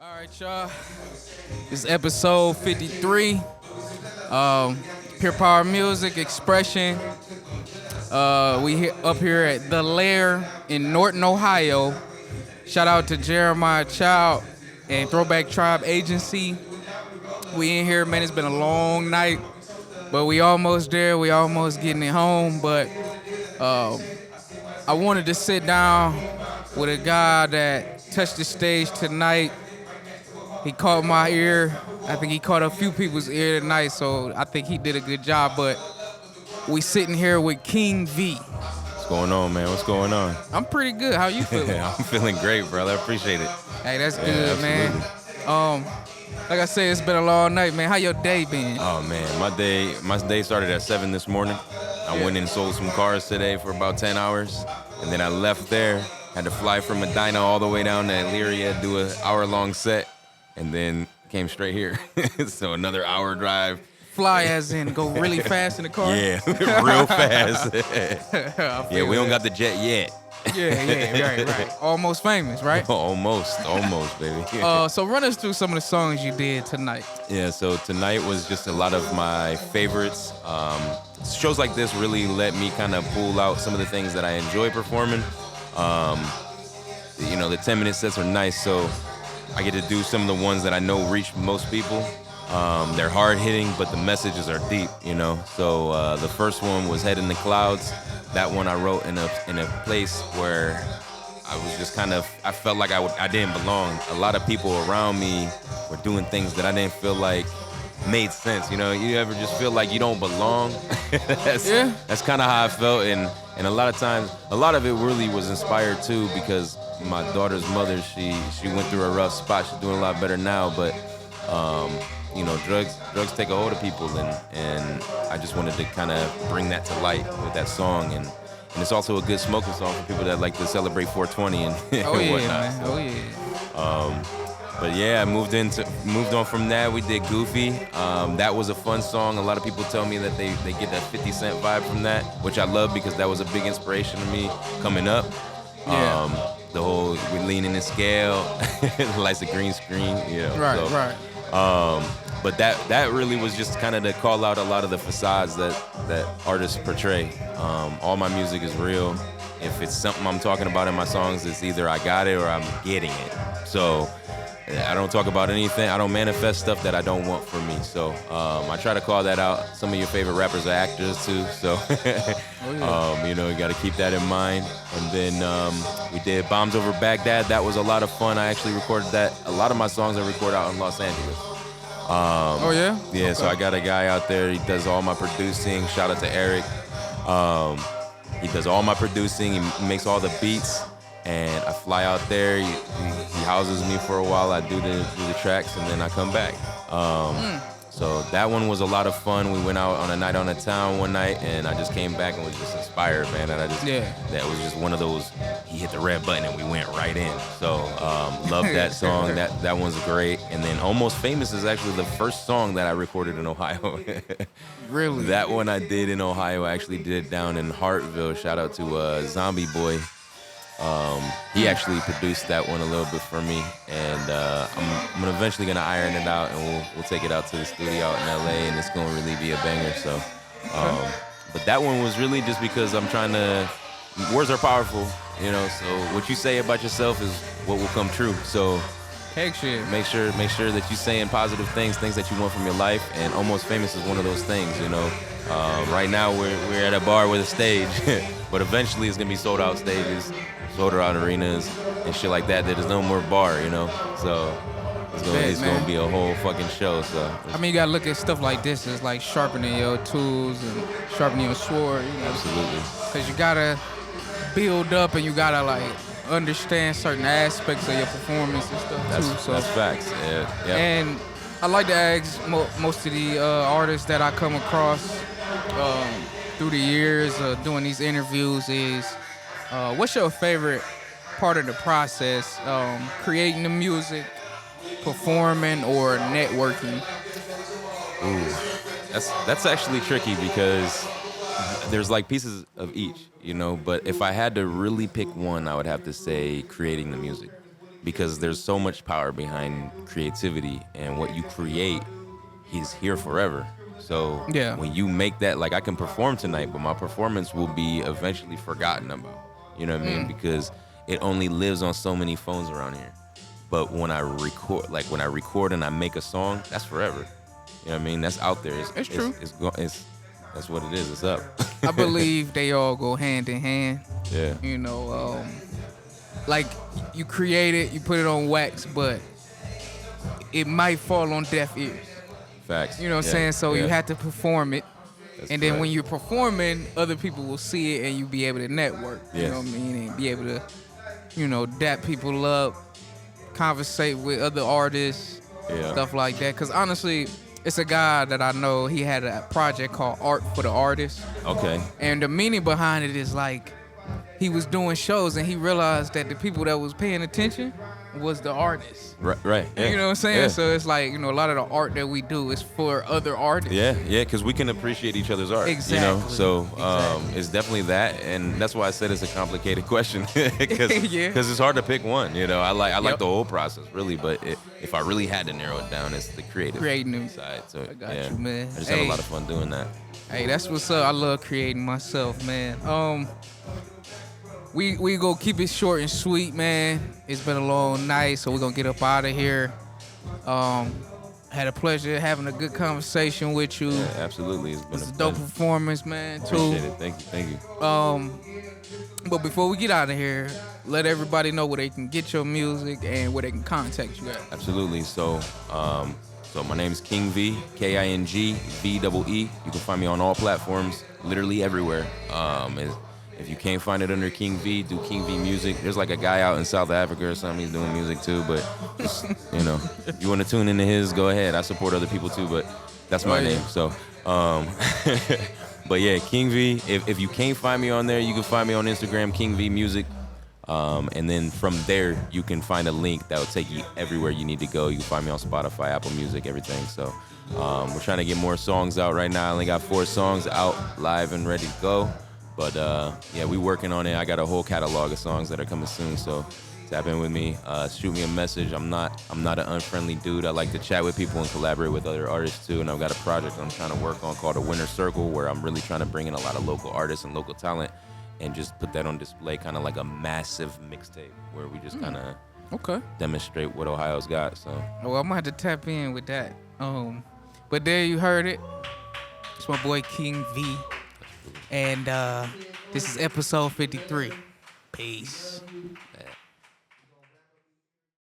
All right, y'all. This is episode 53. Pure Power Music, Xpression. Up here at The Lair in Norton, Ohio. Shout out to Jeremiah Child and Throwback Tribe Agency. We in here, man. It's been a long night, but we almost there. We almost getting it home. But I wanted to sit down with a guy that touched the stage tonight. He caught my ear. I think he caught a few people's ear tonight, so I think he did a good job. But we sitting here with King Vee. What's going on, man? What's going on? I'm pretty good. How you feeling? I'm feeling great, brother. I appreciate it. Hey, that's Yeah, good, man. Like I said, it's been a long night, man. How your day been? Oh man, my day started at 7 this morning. I went and sold some cars today for about 10 hours, and then I left there. Had to fly from Medina all the way down to Elyria, do an hour-long set, and then came straight here. So another hour drive. Fly as in go really fast in the car? Yeah, real fast. Yeah, we don't got the jet yet. Yeah, right. Almost famous, right? Almost, baby. So run us through some of the songs you did tonight. Yeah, so tonight was just a lot of my favorites. Shows like this really let me kind of pull out some of the things that I enjoy performing. The 10-minute sets are nice, so I get to do some of the ones that I know reach most people. They're hard-hitting, but the messages are deep, So the first one was Head in the Clouds. That one I wrote in a place where I was just I felt like I didn't belong. A lot of people around me were doing things that I didn't feel like made sense. You ever just feel like you don't belong? That's kind of how I felt, and a lot of times, a lot of it really was inspired too because my daughter's mother, she went through a rough spot. She's doing a lot better now, but drugs take a hold of people, and I just wanted to kind of bring that to light with that song, and it's also a good smoking song for people that like to celebrate 420 and whatnot. Man. Oh yeah. But yeah, I moved on from that. We did Goofy. That was a fun song. A lot of people tell me that they get that 50 Cent vibe from that, which I love because that was a big inspiration to me coming up. Yeah. The whole we lean in the scale, lights the green screen. Right. But that really was just kind of to call out a lot of the facades that artists portray. All my music is real. If it's something I'm talking about in my songs, it's either I got it or I'm getting it. So I don't talk about anything. I don't manifest stuff that I don't want for me. So I try to call that out. Some of your favorite rappers are actors too. So you got to keep that in mind. And then we did Bombs Over Baghdad. That was a lot of fun. I actually recorded that. A lot of my songs I record out in Los Angeles. Yeah? Yeah, Okay. So I got a guy out there. He does all my producing. Shout out to Eric. He does all my producing. He makes all the beats. And I fly out there. He houses me for a while. I do the tracks, and then I come back. So that one was a lot of fun. We went out on a night on the town one night, and I just came back and was just inspired, man. And that was just one of those. He hit the red button, and we went right in. So love that song. That one's great. And then Almost Famous is actually the first song that I recorded in Ohio. Really? That one I did in Ohio. I actually did it down in Hartville. Shout out to Zombie Boy. He actually produced that one a little bit for me, and I'm eventually gonna iron it out, and we'll take it out to the studio out in LA, and it's gonna really be a banger. So, but that one was really just because I'm trying to. Words are powerful, So what you say about yourself is what will come true. So. Heck shit. Make sure that you're saying positive things that you want from your life, and Almost Famous is one of those things, Right now we're at a bar with a stage, but eventually it's gonna be sold out stages, sold out arenas, and shit like that. There's no more bar, So it's gonna be a whole fucking show. So You gotta look at stuff like this as like sharpening your tools and sharpening your sword. Absolutely. Because you gotta build up and you gotta like understand certain aspects of your performance and stuff too. That's facts. Yeah. And I like to ask most of the artists that I come across through the years doing these interviews is, what's your favorite part of the process? Creating the music, performing, or networking? Ooh, that's actually tricky because there's like pieces of each, But if I had to really pick one, I would have to say creating the music. because there's so much power behind creativity, and what you create is here forever. So Yeah. when you make that, like I can perform tonight, but my performance will be eventually forgotten about. You know what I mean? Because it only lives on so many phones around here. But when I record and I make a song, that's forever. You know what I mean? That's out there. It's true. That's what it is. It's up. I believe they all go hand in hand. Yeah. You know, like you create it, you put it on wax, but it might fall on deaf ears. Facts. You know what I'm saying? So you have to perform it. That's and then correct. when you're performing, other people will see it and you be able to network. You Yes. know what I mean? And be able to, dap people up, conversate with other artists, stuff like that. Because honestly, it's a guy that I know, he had a project called Art for the Artist. Okay. And the meaning behind it is like, he was doing shows and he realized that the people that was paying attention was the artists. Right. Yeah. You know what I'm saying? Yeah. So it's like, a lot of the art that we do is for other artists. Yeah, because we can appreciate each other's art. Exactly. So Exactly. it's definitely that, and that's why I said it's a complicated question because Yeah. it's hard to pick one. I like Yep. the whole process really, but if I really had to narrow it down, it's the Creating. side. So I got yeah, you, man. I just have a lot of fun doing that. Hey, that's what's up. I love creating myself, man. We gonna keep it short and sweet, man. It's been a long night, so we're gonna get up out of here. Had a pleasure having a good conversation with you. Yeah, absolutely, it's been It's a a dope pleasure. performance, man, too. Appreciate it. Thank you. But before we get out of here, let everybody know where they can get your music and where they can contact you at. Absolutely. So my name is King Vee, KingVee. You can find me on all platforms, literally everywhere. If you can't find it under King Vee, do King Vee Music. There's like a guy out in South Africa or something, he's doing music too, but just, if you want to tune into his, go ahead. I support other people too, but that's my name. So, but yeah, King Vee. If you can't find me on there, you can find me on Instagram, King Vee Music. And then from there, you can find a link that will take you everywhere you need to go. You can find me on Spotify, Apple Music, everything. So we're trying to get more songs out right now. I only got 4 songs out, live and ready to go. But yeah, we working on it. I got a whole catalog of songs that are coming soon. So tap in with me, shoot me a message. I'm not an unfriendly dude. I like to chat with people and collaborate with other artists too. And I've got a project I'm trying to work on called The Winner Circle, where I'm really trying to bring in a lot of local artists and local talent and just put that on display, kind of like a massive mixtape where we just kind of demonstrate what Ohio's got. So Well, I'm gonna have to tap in with that. But there you heard it. It's my boy King Vee. And this is episode 53. Peace. yeah.